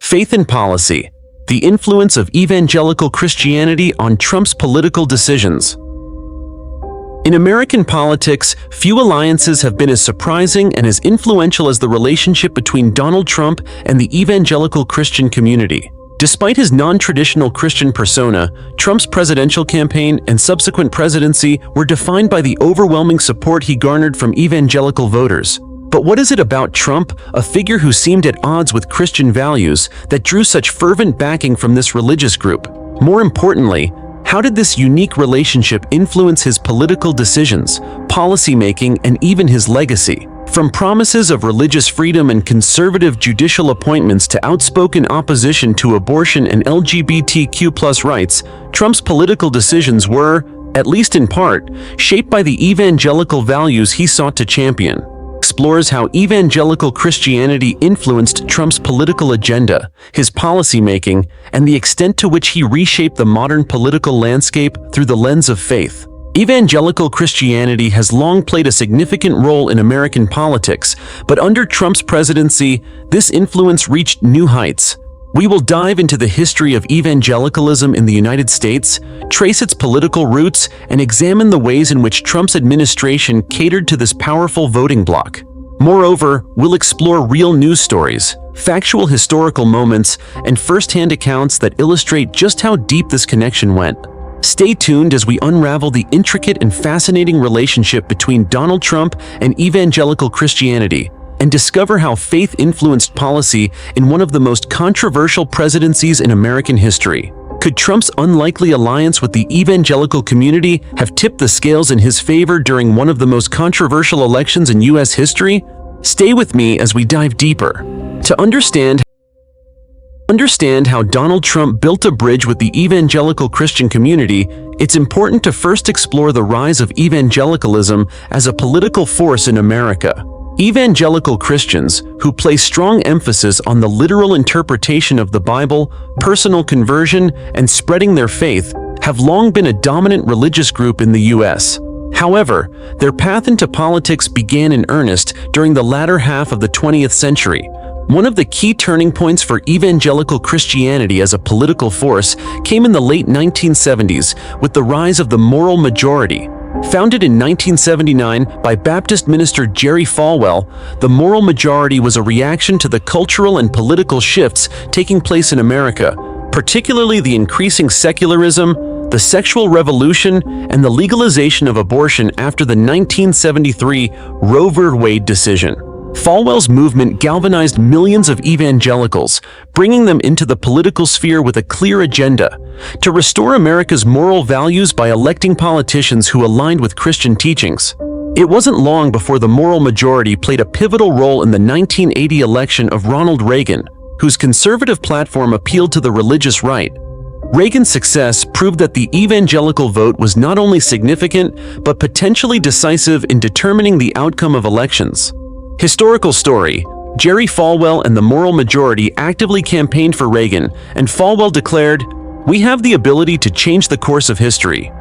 Faith and policy. The influence of evangelical Christianity on Trump's political decisions. In American politics, few alliances have been as surprising and as influential as the relationship between Donald Trump and the evangelical Christian community. Despite his non-traditional Christian persona, Trump's presidential campaign and subsequent presidency were defined by the overwhelming support he garnered from evangelical voters. But what is it about Trump, a figure who seemed at odds with Christian values, that drew such fervent backing from this religious group? More importantly, how did this unique relationship influence his political decisions, policymaking, and even his legacy? From promises of religious freedom and conservative judicial appointments to outspoken opposition to abortion and LGBTQ+ rights, Trump's political decisions were, at least in part, shaped by the evangelical values he sought to champion. Explores how evangelical Christianity influenced Trump's political agenda, his policymaking, and the extent to which he reshaped the modern political landscape through the lens of faith. Evangelical Christianity has long played a significant role in American politics, but under Trump's presidency, this influence reached new heights. We will dive into the history of evangelicalism in the United States, trace its political roots, and examine the ways in which Trump's administration catered to this powerful voting bloc. Moreover, we'll explore real news stories, factual historical moments, and first-hand accounts that illustrate just how deep this connection went. Stay tuned as we unravel the intricate and fascinating relationship between Donald Trump and evangelical Christianity, and discover how faith influenced policy in one of the most controversial presidencies in American history. Could Trump's unlikely alliance with the evangelical community have tipped the scales in his favor during one of the most controversial elections in U.S. history? Stay with me as we dive deeper. To understand how Donald Trump built a bridge with the evangelical Christian community, it's important to first explore the rise of evangelicalism as a political force in America. Evangelical Christians, who place strong emphasis on the literal interpretation of the Bible, personal conversion, and spreading their faith, have long been a dominant religious group in the U.S. However, their path into politics began in earnest during the latter half of the 20th century. One of the key turning points for evangelical Christianity as a political force came in the late 1970s with the rise of the moral majority. Founded in 1979 by Baptist minister Jerry Falwell, the moral majority was a reaction to the cultural and political shifts taking place in America, particularly the increasing secularism, the sexual revolution, and the legalization of abortion after the 1973 Roe v. Wade decision. Falwell's movement galvanized millions of evangelicals, bringing them into the political sphere with a clear agenda: to restore America's moral values by electing politicians who aligned with Christian teachings. It wasn't long before the moral majority played a pivotal role in the 1980 election of Ronald Reagan, whose conservative platform appealed to the religious right. Reagan's success proved that the evangelical vote was not only significant, but potentially decisive in determining the outcome of elections. Historical story: Jerry Falwell and the moral majority actively campaigned for Reagan, and Falwell declared, "We have the ability to change the course of history."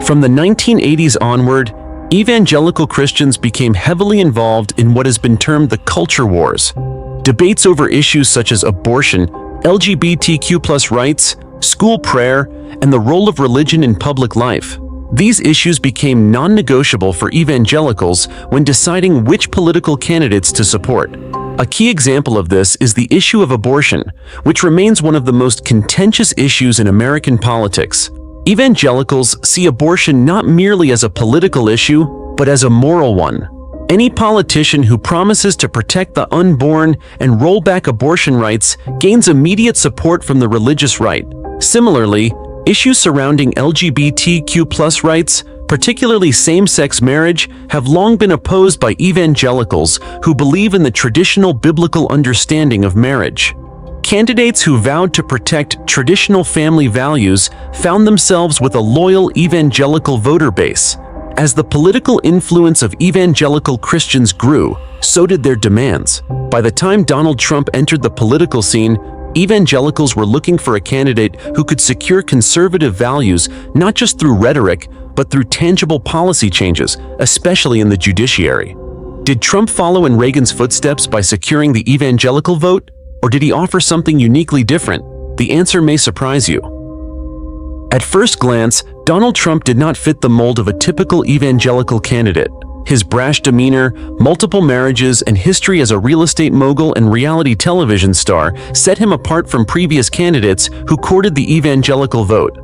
From the 1980s onward, evangelical Christians became heavily involved in what has been termed the culture wars. Debates over issues such as abortion, LGBTQ+ rights, school prayer, and the role of religion in public life. These issues became non-negotiable for evangelicals when deciding which political candidates to support. A key example of this is the issue of abortion, which remains one of the most contentious issues in American politics. Evangelicals see abortion not merely as a political issue, but as a moral one. Any politician who promises to protect the unborn and roll back abortion rights gains immediate support from the religious right. Similarly, issues surrounding LGBTQ+ rights, particularly same-sex marriage, have long been opposed by evangelicals who believe in the traditional biblical understanding of marriage. Candidates who vowed to protect traditional family values found themselves with a loyal evangelical voter base. As the political influence of evangelical Christians grew, so did their demands. By the time Donald Trump entered the political scene, evangelicals were looking for a candidate who could secure conservative values not just through rhetoric, but through tangible policy changes, especially in the judiciary. Did Trump follow in Reagan's footsteps by securing the evangelical vote? Or did he offer something uniquely different? The answer may surprise you. At first glance, Donald Trump did not fit the mold of a typical evangelical candidate. His brash demeanor, multiple marriages, and history as a real estate mogul and reality television star set him apart from previous candidates who courted the evangelical vote.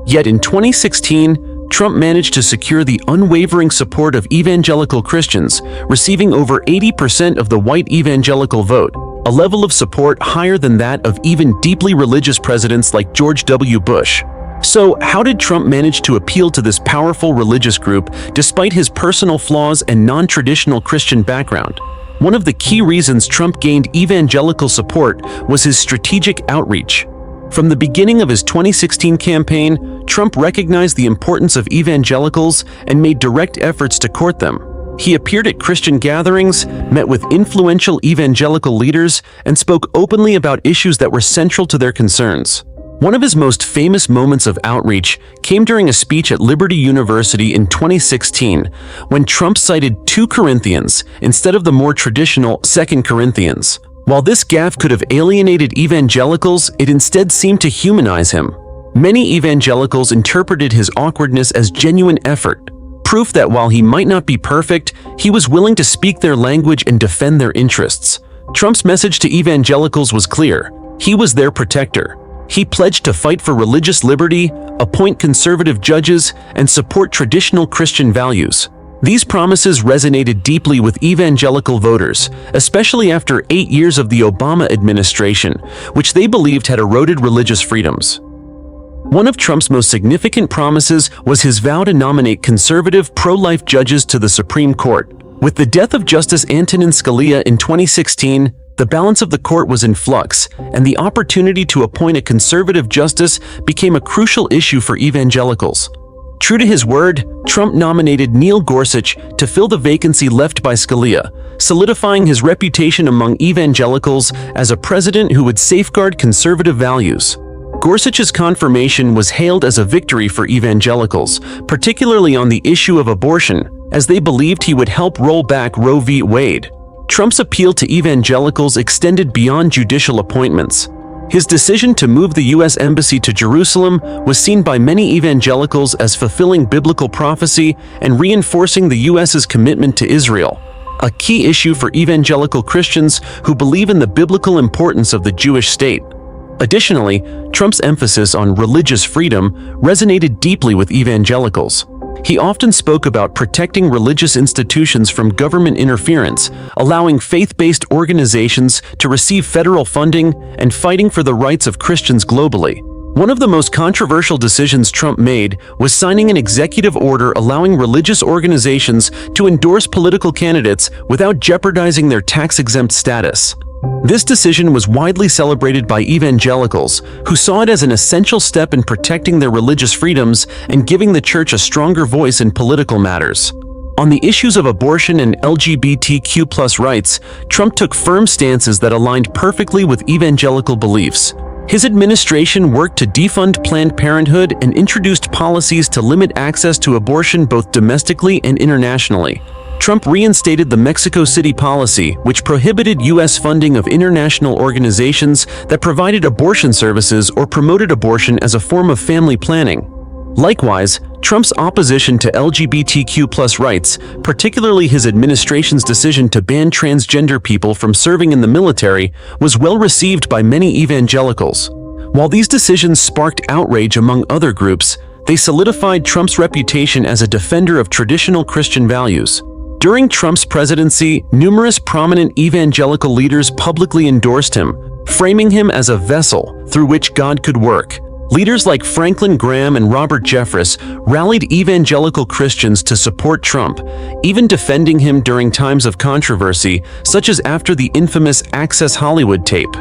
Yet in 2016, Trump managed to secure the unwavering support of evangelical Christians, receiving over 80% of the white evangelical vote, a level of support higher than that of even deeply religious presidents like George W. Bush. So, how did Trump manage to appeal to this powerful religious group despite his personal flaws and non-traditional Christian background? One of the key reasons Trump gained evangelical support was his strategic outreach. From the beginning of his 2016 campaign, Trump recognized the importance of evangelicals and made direct efforts to court them. He appeared at Christian gatherings, met with influential evangelical leaders, and spoke openly about issues that were central to their concerns. One of his most famous moments of outreach came during a speech at Liberty University in 2016, when Trump cited 2 Corinthians instead of the more traditional 2 Corinthians. While this gaffe could have alienated evangelicals, it instead seemed to humanize him. Many evangelicals interpreted his awkwardness as genuine effort, proof that while he might not be perfect, he was willing to speak their language and defend their interests. Trump's message to evangelicals was clear. He was their protector. He pledged to fight for religious liberty, appoint conservative judges, and support traditional Christian values. These promises resonated deeply with evangelical voters, especially after 8 years of the Obama administration, which they believed had eroded religious freedoms. One of Trump's most significant promises was his vow to nominate conservative, pro-life judges to the Supreme Court. With the death of Justice Antonin Scalia in 2016, the balance of the court was in flux, and the opportunity to appoint a conservative justice became a crucial issue for evangelicals. True to his word, Trump nominated Neil Gorsuch to fill the vacancy left by Scalia, solidifying his reputation among evangelicals as a president who would safeguard conservative values. Gorsuch's confirmation was hailed as a victory for evangelicals, particularly on the issue of abortion, as they believed he would help roll back Roe v. Wade. Trump's appeal to evangelicals extended beyond judicial appointments. His decision to move the U.S. Embassy to Jerusalem was seen by many evangelicals as fulfilling biblical prophecy and reinforcing the U.S.'s commitment to Israel, a key issue for evangelical Christians who believe in the biblical importance of the Jewish state. Additionally, Trump's emphasis on religious freedom resonated deeply with evangelicals. He often spoke about protecting religious institutions from government interference, allowing faith-based organizations to receive federal funding, and fighting for the rights of Christians globally. One of the most controversial decisions Trump made was signing an executive order allowing religious organizations to endorse political candidates without jeopardizing their tax-exempt status. This decision was widely celebrated by evangelicals, who saw it as an essential step in protecting their religious freedoms and giving the church a stronger voice in political matters. On the issues of abortion and LGBTQ+ rights, Trump took firm stances that aligned perfectly with evangelical beliefs. His administration worked to defund Planned Parenthood and introduced policies to limit access to abortion both domestically and internationally. Trump reinstated the Mexico City policy, which prohibited U.S. funding of international organizations that provided abortion services or promoted abortion as a form of family planning. Likewise, Trump's opposition to LGBTQ+ rights, particularly his administration's decision to ban transgender people from serving in the military, was well received by many evangelicals. While these decisions sparked outrage among other groups, they solidified Trump's reputation as a defender of traditional Christian values. During Trump's presidency, numerous prominent evangelical leaders publicly endorsed him, framing him as a vessel through which God could work. Leaders like Franklin Graham and Robert Jeffress rallied evangelical Christians to support Trump, even defending him during times of controversy, such as after the infamous Access Hollywood tape.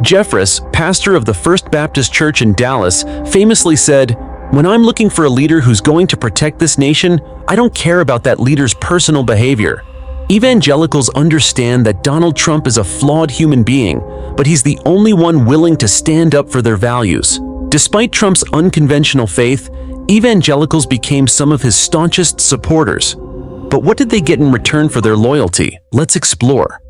Jeffress, pastor of the First Baptist Church in Dallas, famously said, "When I'm looking for a leader who's going to protect this nation, I don't care about that leader's personal behavior." Evangelicals understand that Donald Trump is a flawed human being, but he's the only one willing to stand up for their values. Despite Trump's unconventional faith, evangelicals became some of his staunchest supporters. But what did they get in return for their loyalty? Let's explore.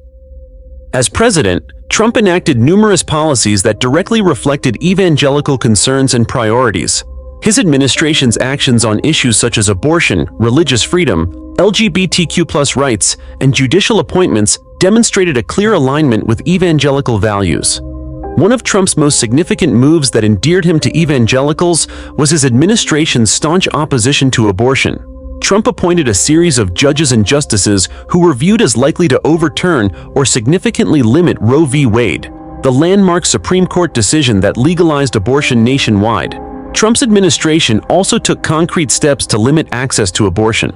As president, Trump enacted numerous policies that directly reflected evangelical concerns and priorities. His administration's actions on issues such as abortion, religious freedom, LGBTQ+ rights, and judicial appointments demonstrated a clear alignment with evangelical values. One of Trump's most significant moves that endeared him to evangelicals was his administration's staunch opposition to abortion. Trump appointed a series of judges and justices who were viewed as likely to overturn or significantly limit Roe v. Wade, the landmark Supreme Court decision that legalized abortion nationwide. Trump's administration also took concrete steps to limit access to abortion.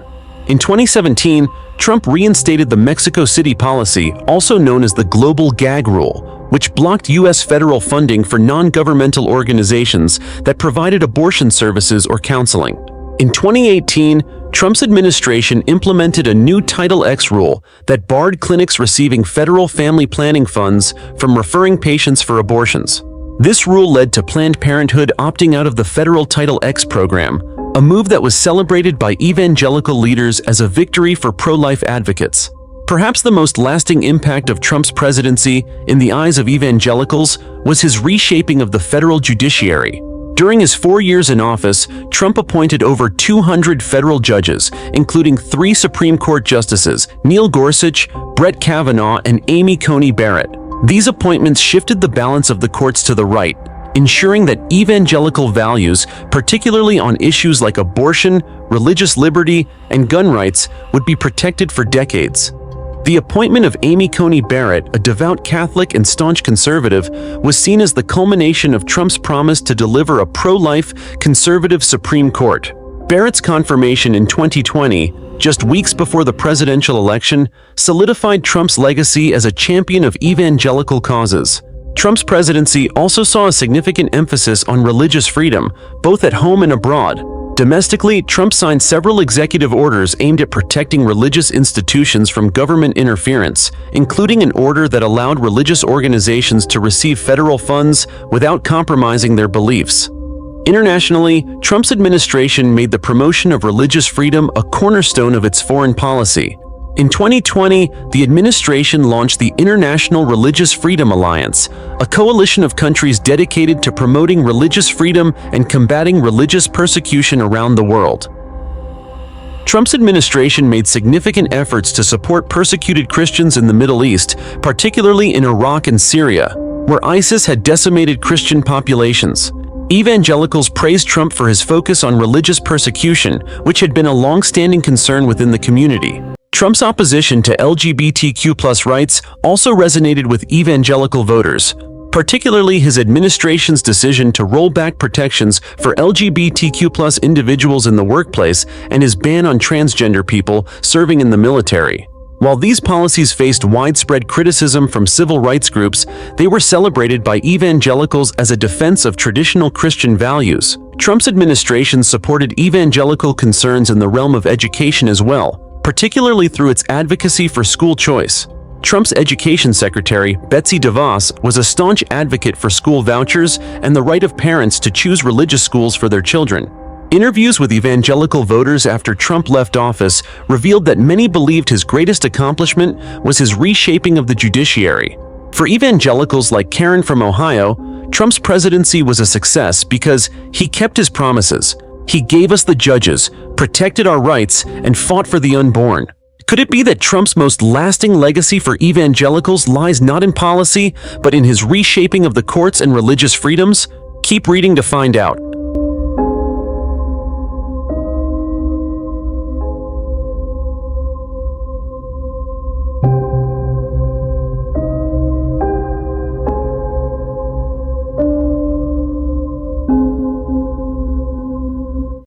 In 2017, Trump reinstated the Mexico City policy, also known as the Global Gag Rule, which blocked U.S. federal funding for non-governmental organizations that provided abortion services or counseling. In 2018, Trump's administration implemented a new Title X rule that barred clinics receiving federal family planning funds from referring patients for abortions. This rule led to Planned Parenthood opting out of the federal Title X program, a move that was celebrated by evangelical leaders as a victory for pro-life advocates. Perhaps the most lasting impact of Trump's presidency in the eyes of evangelicals was his reshaping of the federal judiciary. During his 4 years in office, Trump appointed over 200 federal judges, including 3 Supreme Court justices, Neil Gorsuch, Brett Kavanaugh, and Amy Coney Barrett. These appointments shifted the balance of the courts to the right, ensuring that evangelical values, particularly on issues like abortion, religious liberty, and gun rights, would be protected for decades. The appointment of Amy Coney Barrett, a devout Catholic and staunch conservative, was seen as the culmination of Trump's promise to deliver a pro-life, conservative Supreme Court. Barrett's confirmation in 2020, just weeks before the presidential election, solidified Trump's legacy as a champion of evangelical causes. Trump's presidency also saw a significant emphasis on religious freedom, both at home and abroad. Domestically, Trump signed several executive orders aimed at protecting religious institutions from government interference, including an order that allowed religious organizations to receive federal funds without compromising their beliefs. Internationally, Trump's administration made the promotion of religious freedom a cornerstone of its foreign policy. In 2020, the administration launched the International Religious Freedom Alliance, a coalition of countries dedicated to promoting religious freedom and combating religious persecution around the world. Trump's administration made significant efforts to support persecuted Christians in the Middle East, particularly in Iraq and Syria, where ISIS had decimated Christian populations. Evangelicals praised Trump for his focus on religious persecution, which had been a long-standing concern within the community. Trump's opposition to LGBTQ+ rights also resonated with evangelical voters, particularly his administration's decision to roll back protections for LGBTQ+ individuals in the workplace and his ban on transgender people serving in the military. While these policies faced widespread criticism from civil rights groups, they were celebrated by evangelicals as a defense of traditional Christian values. Trump's administration supported evangelical concerns in the realm of education as well, particularly through its advocacy for school choice. Trump's education secretary, Betsy DeVos, was a staunch advocate for school vouchers and the right of parents to choose religious schools for their children. Interviews with evangelical voters after Trump left office revealed that many believed his greatest accomplishment was his reshaping of the judiciary. For evangelicals like Karen from Ohio, Trump's presidency was a success because he kept his promises. He gave us the judges, protected our rights, and fought for the unborn. Could it be that Trump's most lasting legacy for evangelicals lies not in policy, but in his reshaping of the courts and religious freedoms? Keep reading to find out.